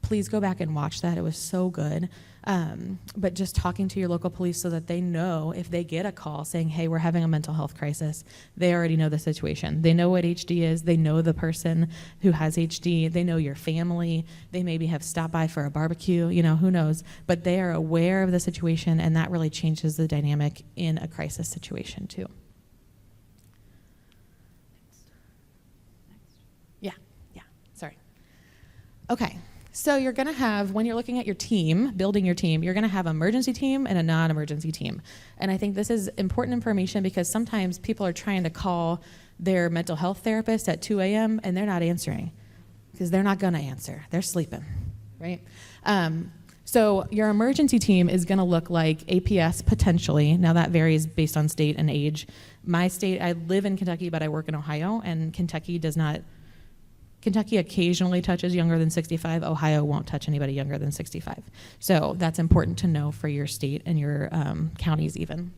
Please go back and watch that. It was so good. But just talking to your local police so that they know if they get a call saying, hey, we're having a mental health crisis, they already know the situation. They know what HD is. They know the person who has HD. They know your family. They maybe have stopped by for a barbecue, who knows. But they are aware of the situation, and that really changes the dynamic in a crisis situation too. Yeah, sorry. Okay. So you're going to have, when you're looking at your team, building your team, you're going to have an emergency team and a non-emergency team. And I think this is important information because sometimes people are trying to call their mental health therapist at 2 a.m. and they're not answering because they're not going to answer. They're sleeping, right? So your emergency team is going to look like APS potentially. Now that varies based on state and age. My state, I live in Kentucky, but I work in Ohio, and Kentucky occasionally touches younger than 65. Ohio won't touch anybody younger than 65. So that's important to know for your state and your counties even.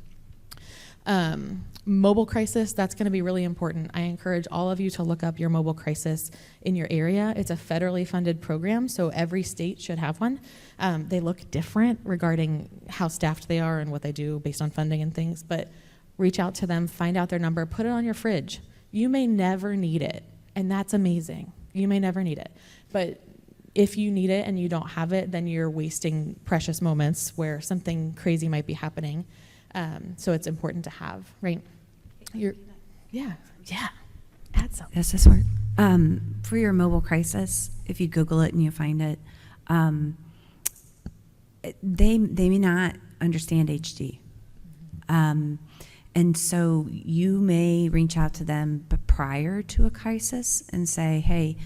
Mobile crisis, that's going to be really important. I encourage all of you to look up your mobile crisis in your area. It's a federally funded program, so every state should have one. They look different regarding how staffed they are and what they do based on funding and things, but reach out to them, find out their number, put it on your fridge. You may never need it. And that's amazing. You may never need it. But if you need it and you don't have it, then you're wasting precious moments where something crazy might be happening. So it's important to have, right? Yeah. Add something. Yes, this work. For your mobile crisis, if you Google it and you find it, they may not understand HD. And so you may reach out to them prior to a crisis and say, hey,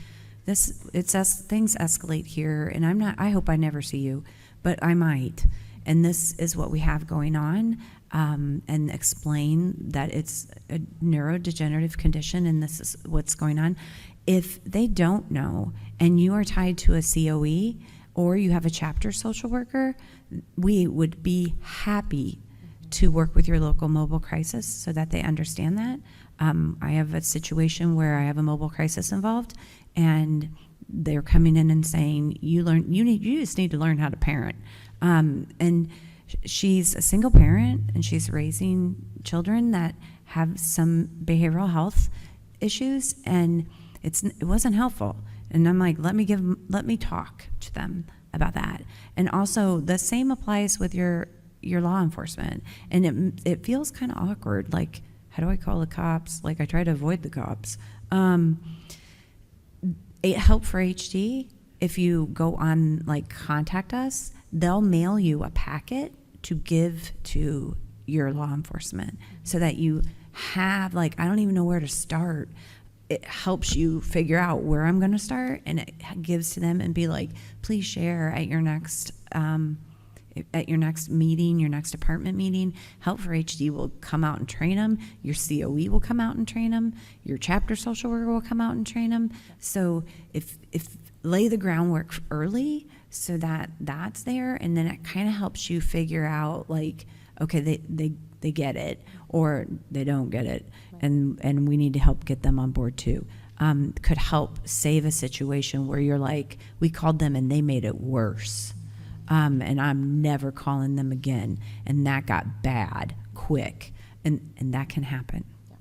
things escalate here, and I hope I never see you, but I might. And this is what we have going on, and explain that it's a neurodegenerative condition and this is what's going on. If they don't know and you are tied to a COE or you have a chapter social worker, we would be happy to work with your local mobile crisis so that they understand that. I have a situation where I have a mobile crisis involved, and they're coming in and saying, you just need to learn how to parent. And she's a single parent, and she's raising children that have some behavioral health issues, and it wasn't helpful. And I'm like, let me talk to them about that. And also, the same applies with your law enforcement, and it feels kind of awkward, like, how do I call the cops? Like, I try to avoid the cops. Help for HD, if you go on, contact us, they'll mail you a packet to give to your law enforcement so that you have, I don't even know where to start. It helps you figure out where I'm going to start, and it gives to them and be like, please share at your next meeting, your next department meeting. Help for HD will come out and train them. Your COE will come out and train them. Your chapter social worker will come out and train them. So if lay the groundwork early so that that's there, and then it kind of helps you figure out, okay, they get it, or they don't get it, and we need to help get them on board too. Could help save a situation where you're like, we called them and they made it worse. And I'm never calling them again. And that got bad quick. And that can happen. Yeah.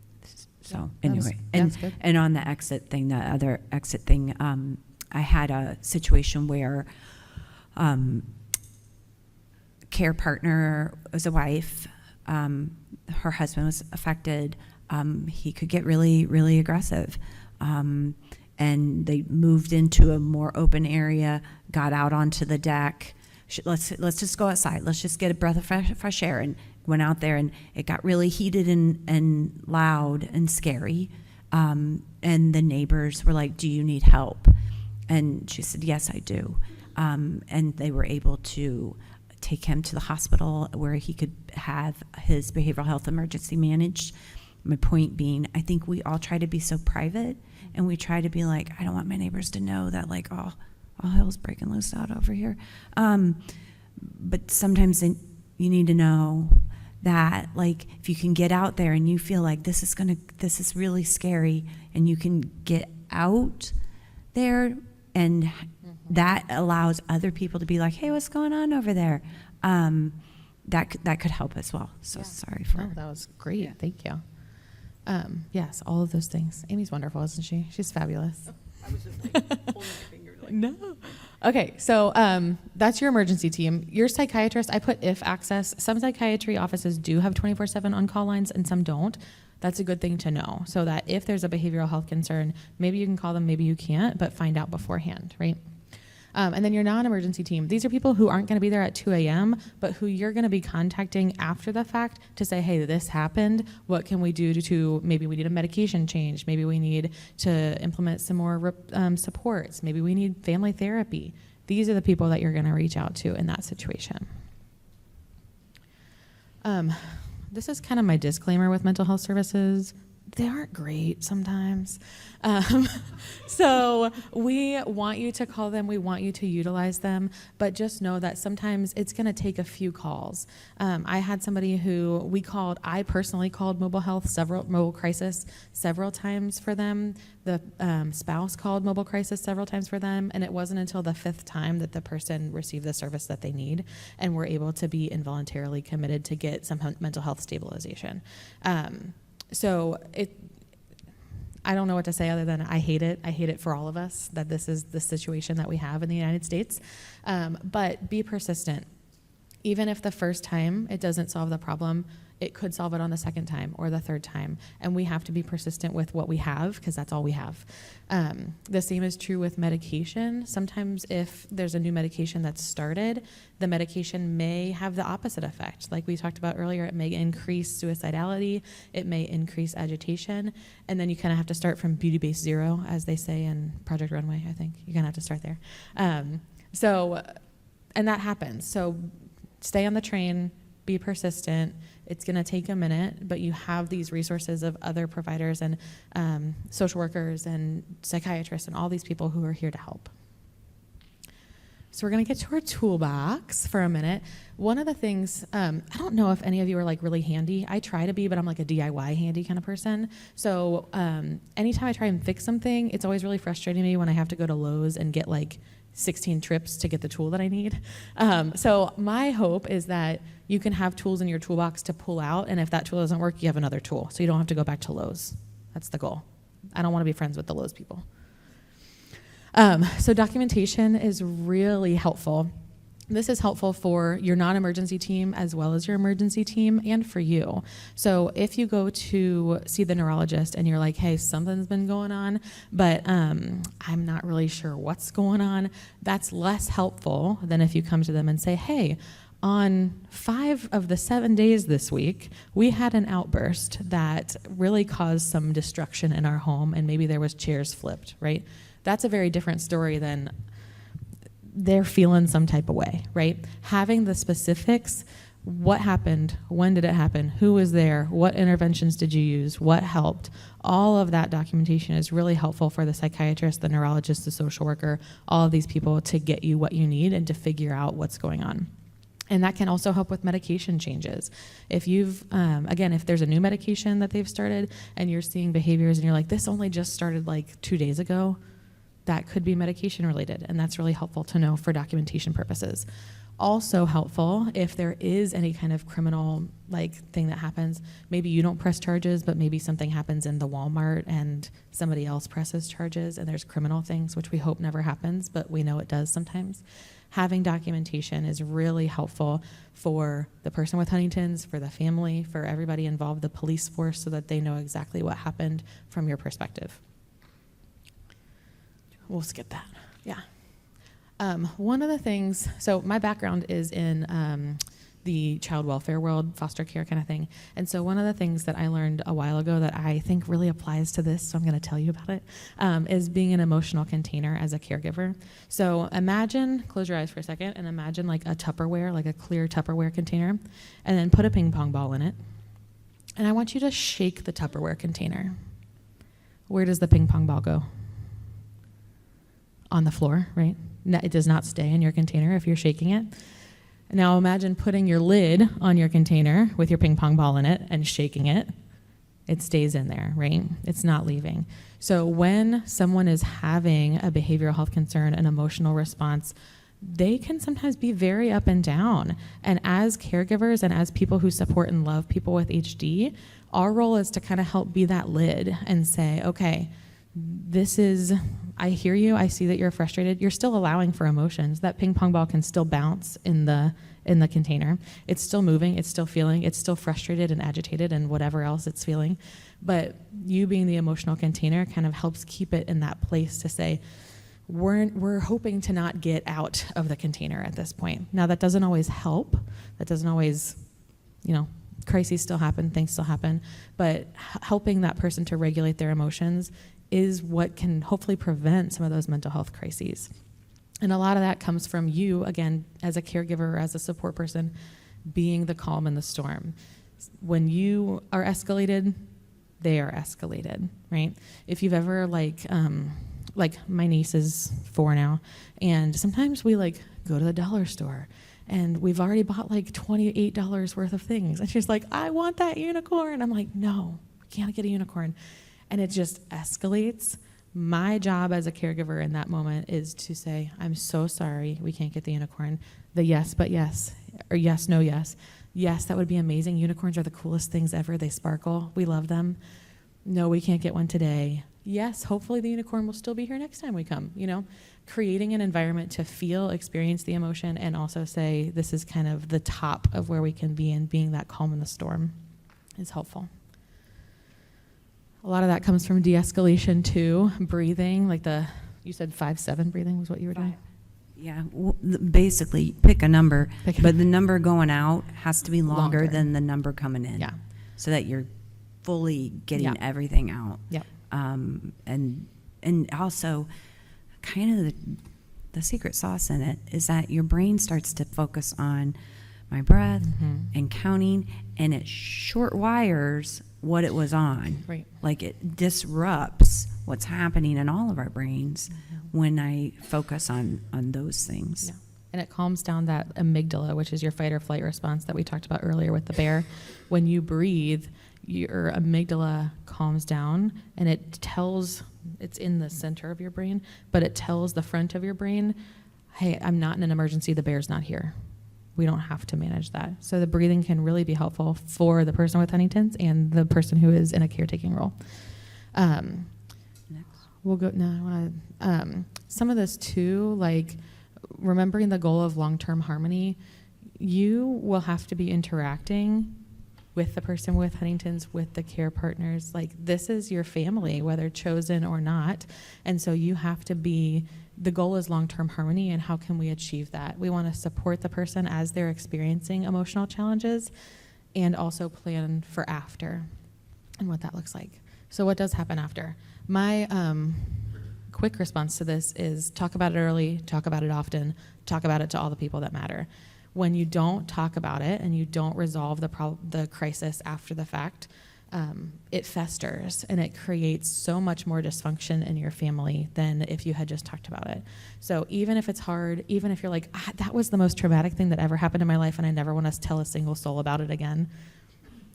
So Yeah, anyway, that's good. and on the exit thing, the other exit thing, I had a situation where care partner was a wife. Her husband was affected. He could get really, really aggressive. And they moved into a more open area, got out onto the deck. Let's just go outside. Let's just get a breath of fresh air. And went out there, and it got really heated and loud and scary. And the neighbors were like, "Do you need help?" And she said, "Yes, I do." And they were able to take him to the hospital where he could have his behavioral health emergency managed. My point being, I think we all try to be so private, and we try to be like, I don't want my neighbors to know that, like, all hell's breaking loose out over here. But sometimes you need to know that, like, if you can get out there and you feel like this is really scary, and you can get out there, and that allows other people to be like, hey, what's going on over there? That could help as well. So sorry for No, that was great. Thank you. Yes, all of those things. Amy's wonderful, isn't she? She's fabulous. I was just like holding my finger like. No. Okay, so that's your emergency team. Your psychiatrist, I put if access. Some psychiatry offices do have 24/7 on-call lines, and some don't. That's a good thing to know, so that if there's a behavioral health concern, maybe you can call them, maybe you can't, but find out beforehand, right? And then your non-emergency team. These are people who aren't going to be there at 2 a.m., but who you're going to be contacting after the fact to say, hey, this happened. What can we do to maybe we need a medication change. Maybe we need to implement some more supports. Maybe we need family therapy. These are the people that you're going to reach out to in that situation. This is kind of my disclaimer with mental health services. They aren't great sometimes. So we want you to call them. We want you to utilize them. But just know that sometimes it's going to take a few calls. I had somebody who I personally called mobile crisis several times for them. The spouse called mobile crisis several times for them. And it wasn't until the 5th time that the person received the service that they need and were able to be involuntarily committed to get some mental health stabilization. So I don't know what to say other than I hate it. I hate it for all of us that this is the situation that we have in the United States. But be persistent. Even if the first time it doesn't solve the problem, it could solve it on the 2nd time or the 3rd time. And we have to be persistent with what we have because that's all we have. The same is true with medication. Sometimes if there's a new medication that's started, the medication may have the opposite effect. Like we talked about earlier, it may increase suicidality, it may increase agitation, and then you kind of have to start from beauty-based zero, as they say in Project Runway, I think. You're going to have to start there. And that happens. So stay on the train, be persistent. It's going to take a minute, but you have these resources of other providers and social workers and psychiatrists and all these people who are here to help. So we're going to get to our toolbox for a minute. One of the things, I don't know if any of you are like really handy. I try to be, but I'm like a DIY handy kind of person. So anytime I try and fix something, it's always really frustrating me when I have to go to Lowe's and get like 16 trips to get the tool that I need. So my hope is that you can have tools in your toolbox to pull out, and if that tool doesn't work, you have another tool, so you don't have to go back to Lowe's. That's the goal. I don't want to be friends with the Lowe's people. So documentation is really helpful. This is helpful for your non-emergency team as well as your emergency team and for you. So if you go to see the neurologist and you're like, hey, something's been going on, but I'm not really sure what's going on, that's less helpful than if you come to them and say, hey, on 5 of the 7 days this week, we had an outburst that really caused some destruction in our home, and maybe there was chairs flipped, right? That's a very different story than they're feeling some type of way, right? Having the specifics, what happened, when did it happen, who was there, what interventions did you use, what helped, all of that documentation is really helpful for the psychiatrist, the neurologist, the social worker, all of these people to get you what you need and to figure out what's going on. And that can also help with medication changes. If you've, again, if there's a new medication that they've started and you're seeing behaviors and you're like, this only just started like 2 days ago, that could be medication related. And that's really helpful to know for documentation purposes. Also helpful if there is any kind of criminal like thing that happens. Maybe you don't press charges, but maybe something happens in the Walmart and somebody else presses charges and there's criminal things, which we hope never happens, but we know it does sometimes. Having documentation is really helpful for the person with Huntington's, for the family, for everybody involved, the police force, so that they know exactly what happened from your perspective. We'll skip that. Yeah. One of the things, so my background is in the child welfare world, foster care kind of thing. And so one of the things that I learned a while ago that I think really applies to this, so I'm going to tell you about it, is being an emotional container as a caregiver. So imagine, close your eyes for a second, and imagine like a Tupperware, like a clear Tupperware container, and then put a ping pong ball in it. And I want you to shake the Tupperware container. Where does the ping pong ball go? On the floor, right? No, it does not stay in your container if you're shaking it. Now imagine putting your lid on your container with your ping pong ball in it and shaking it. It stays in there, right? It's not leaving. So when someone is having a behavioral health concern, an emotional response, they can sometimes be very up and down. And as caregivers and as people who support and love people with HD, our role is to kind of help be that lid and say, okay, this is, I hear you, I see that you're frustrated. You're still allowing for emotions. That ping pong ball can still bounce in the container. It's still moving, it's still feeling, it's still frustrated and agitated and whatever else it's feeling. But you being the emotional container kind of helps keep it in that place to say, we're hoping to not get out of the container at this point. Now that doesn't always help. That doesn't always, crises still happen, things still happen. But helping that person to regulate their emotions is what can hopefully prevent some of those mental health crises. And a lot of that comes from you, again, as a caregiver or as a support person, being the calm in the storm. When you are escalated, they are escalated, right? If you've ever like my niece is 4 now, and sometimes we go to the dollar store and we've already bought like $28 worth of things. And she's like, I want that unicorn. I'm like, no, we can't get a unicorn. And it just escalates. My job as a caregiver in that moment is to say, I'm so sorry, we can't get the unicorn. The yes, but yes, or yes, no, yes. Yes, that would be amazing. Unicorns are the coolest things ever. They sparkle. We love them. No, we can't get one today. Yes, hopefully the unicorn will still be here next time we come. Creating an environment to feel, experience the emotion, and also say this is kind of the top of where we can be, and being that calm in the storm is helpful. A lot of that comes from de-escalation too, breathing, you said 5-7 breathing was what you were doing? Yeah, basically pick a number, but the number going out has to be longer than the number coming in. Yeah. So that you're fully getting everything out. Yeah. And also kind of the secret sauce in it is that your brain starts to focus on my breath and counting, and it short wires what it was on. Right. Like it disrupts what's happening in all of our brains when I focus on those things. Yeah. And it calms down that amygdala, which is your fight or flight response that we talked about earlier with the bear. When you breathe, your amygdala calms down, and it's in the center of your brain, but it tells the front of your brain, hey, I'm not in an emergency, the bear's not here. We don't have to manage that. So the breathing can really be helpful for the person with Huntington's and the person who is in a caretaking role. Next. We'll go now. Some of this too, like remembering the goal of long-term harmony, you will have to be interacting with the person with Huntington's, with the care partners. Like this is your family, whether chosen or not. And so you have to be, the goal is long-term harmony, and how can we achieve that? We want to support the person as they're experiencing emotional challenges, and also plan for after and what that looks like. So what does happen after? My quick response to this is talk about it early, talk about it often, talk about it to all the people that matter. When you don't talk about it and you don't resolve the crisis after the fact, it festers and it creates so much more dysfunction in your family than if you had just talked about it. So even if it's hard, even if you're like, that was the most traumatic thing that ever happened in my life and I never want to tell a single soul about it again,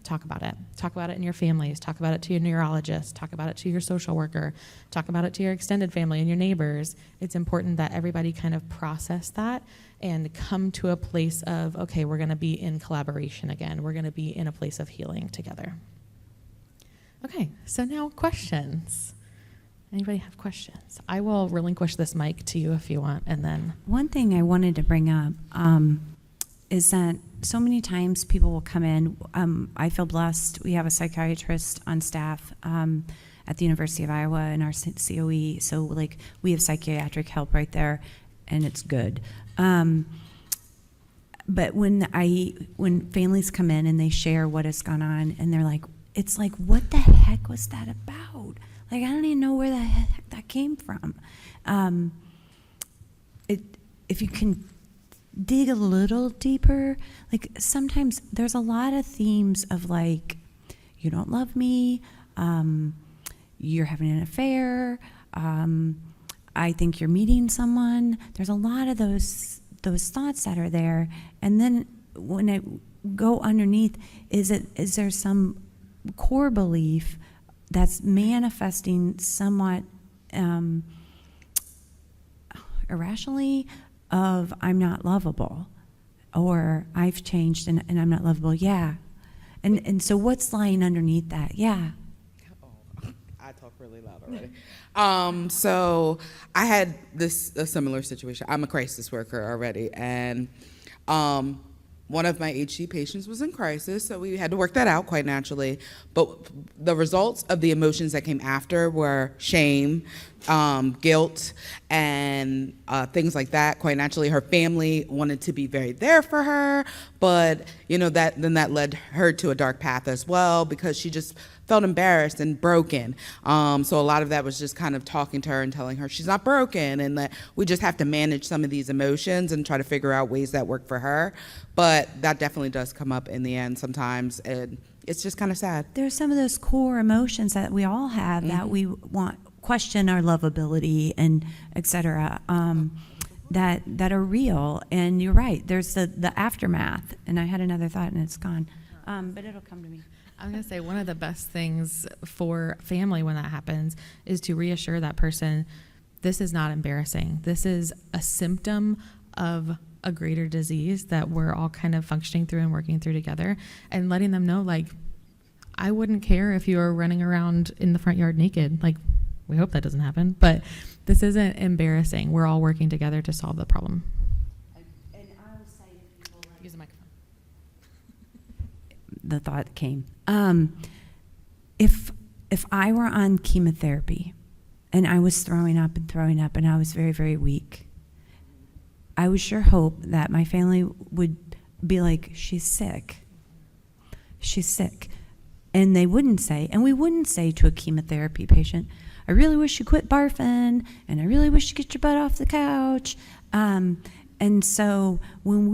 talk about it. Talk about it in your families. Talk about it to your neurologist. Talk about it to your social worker. Talk about it to your extended family and your neighbors. It's important that everybody kind of process that and come to a place of, okay, we're going to be in collaboration again. We're going to be in a place of healing together. Okay, so now questions. Anybody have questions? I will relinquish this mic to you if you want, and then. One thing I wanted to bring up is that so many times people will come in. I feel blessed. We have a psychiatrist on staff at the University of Iowa in our COE. So like we have psychiatric help right there, and it's good. But when families come in and they share what has gone on, and they're like, it's like, what the heck was that about? Like, I don't even know where the heck that came from. If you can dig a little deeper, like sometimes there's a lot of themes of like, you don't love me, you're having an affair, I think you're meeting someone. There's a lot of those thoughts that are there. And then when I go underneath, is there some core belief that's manifesting somewhat irrationally of I'm not lovable, or I've changed and I'm not lovable? Yeah. And so what's lying underneath that? Yeah. I talk really loud already. So I had a similar situation. I'm a crisis worker already, and one of my HD patients was in crisis, so we had to work that out quite naturally. But the results of the emotions that came after were shame, guilt, and things like that. Quite naturally, her family wanted to be very there for her, but that led her to a dark path as well, because she just felt embarrassed and broken. So a lot of that was just kind of talking to her and telling her she's not broken, and that we just have to manage some of these emotions and try to figure out ways that work for her. But that definitely does come up in the end sometimes, and it's just kind of sad. There's some of those core emotions that we all have that we question our lovability and et cetera, that are real. And you're right, there's the aftermath. And I had another thought and it's gone, but it'll come to me. I'm going to say one of the best things for family when that happens is to reassure that person, this is not embarrassing. This is a symptom of a greater disease that we're all kind of functioning through and working through together, and letting them know, like, I wouldn't care if you were running around in the front yard naked. Like, we hope that doesn't happen, but this isn't embarrassing. We're all working together to solve the problem. And I will say to people, like, Use the microphone. the thought came. If I were on chemotherapy and I was throwing up and I was very, very weak, I would sure hope that my family would be like, she's sick. She's sick. And they wouldn't say, and we wouldn't say to a chemotherapy patient, I really wish you quit barfing, and I really wish you get your butt off the couch. And so when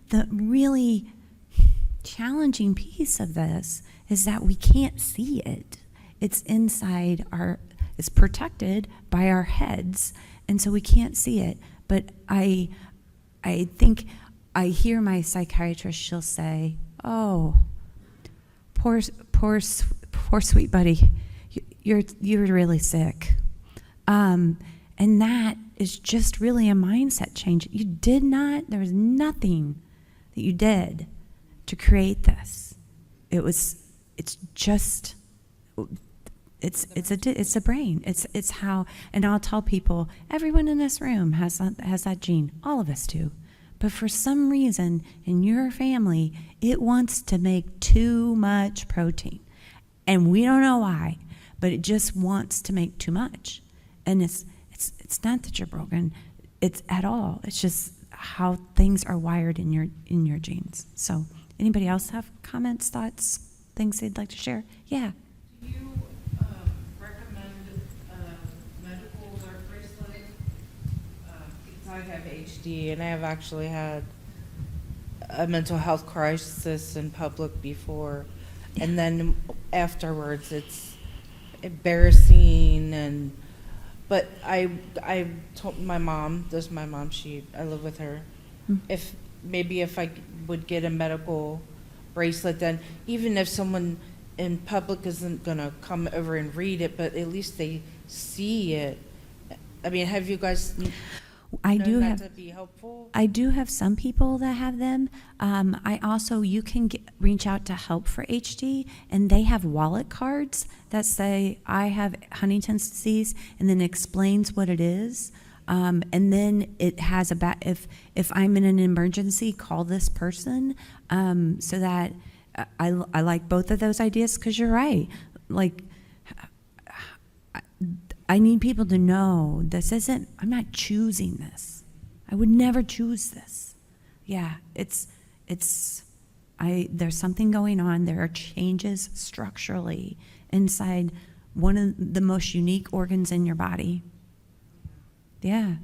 the really challenging piece of this is that we can't see it. It's inside it's protected by our heads, and so we can't see it. But I think I hear my psychiatrist, she'll say, oh, poor sweet buddy, you're really sick. And that is just really a mindset change. There was nothing that you did to create this. It's a brain. It's how, and I'll tell people, everyone in this room has that gene. All of us do. But for some reason in your family, it wants to make too much protein. And we don't know why, but it just wants to make too much. And it's not that you're broken. It's at all. It's just how things are wired in your genes. So anybody else have comments, thoughts, things they'd like to share? Yeah. Do you recommend medical or bracelet? Because I have HD and I have actually had a mental health crisis in public before. and then afterwards it's embarrassing. But I told my mom, this is my mom, I live with her, if I would get a medical bracelet, then even if someone in public isn't gonna come over and read it, but at least they see it. I mean, have you guys I known do that have. to be helpful? I do have some people that have them. I also, you can reach out to Help for HD, and they have wallet cards that say, I have Huntington's disease, and then explains what it is. And then it has if I'm in an emergency, call this person. So that I like both of those ideas, because you're right. Like, I need people to know I'm not choosing this. I would never choose this. Yeah, there's something going on. There are changes structurally inside one of the most unique organs in your body. Yeah.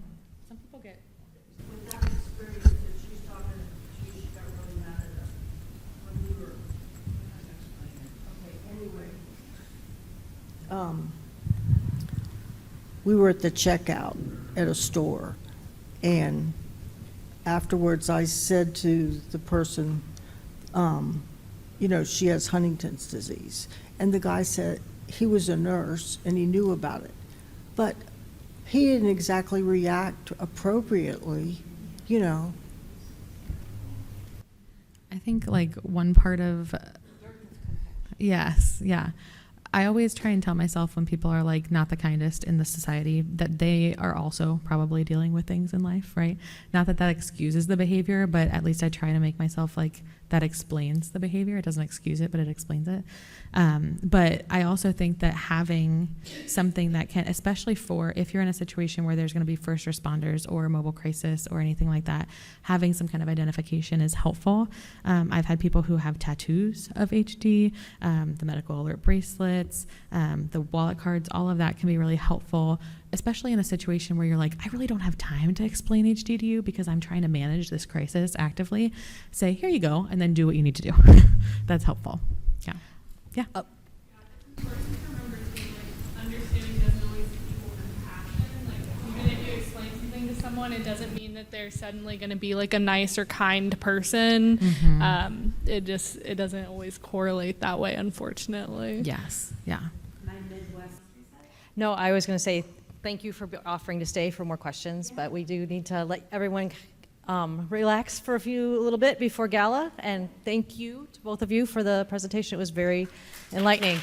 Some people get. With that experience that she's talking, she got really mad at us when we were, okay, anyway. We were at the checkout at a store, and afterwards I said to the person, she has Huntington's disease. And the guy said he was a nurse and he knew about it. But he didn't exactly react appropriately, I think like one part of, yes, yeah. I always try and tell myself when people are like not the kindest in the society that they are also probably dealing with things in life, right? Not that excuses the behavior, but at least I try to make myself like that explains the behavior. It doesn't excuse it, but it explains it. But I also think that having something that can, especially for if you're in a situation where there's going to be first responders or a mobile crisis or anything like that, having some kind of identification is helpful. I've had people who have tattoos of HD, the medical alert bracelets, the wallet cards, all of that can be really helpful, especially in a situation where you're like, I really don't have time to explain HD to you because I'm trying to manage this crisis actively. Say, here you go, and then do what you need to do. That's helpful. Yeah. Yeah. Understanding doesn't always equal compassion. Like, even if you explain something to someone, it doesn't mean that they're suddenly going to be like a nice or kind person. Mm-hmm. It doesn't always correlate that way, unfortunately. Yes. Yeah. No, I was going to say thank you for offering to stay for more questions, but we do need to let everyone relax for a little bit before gala. And thank you to both of you for the presentation. It was very enlightening.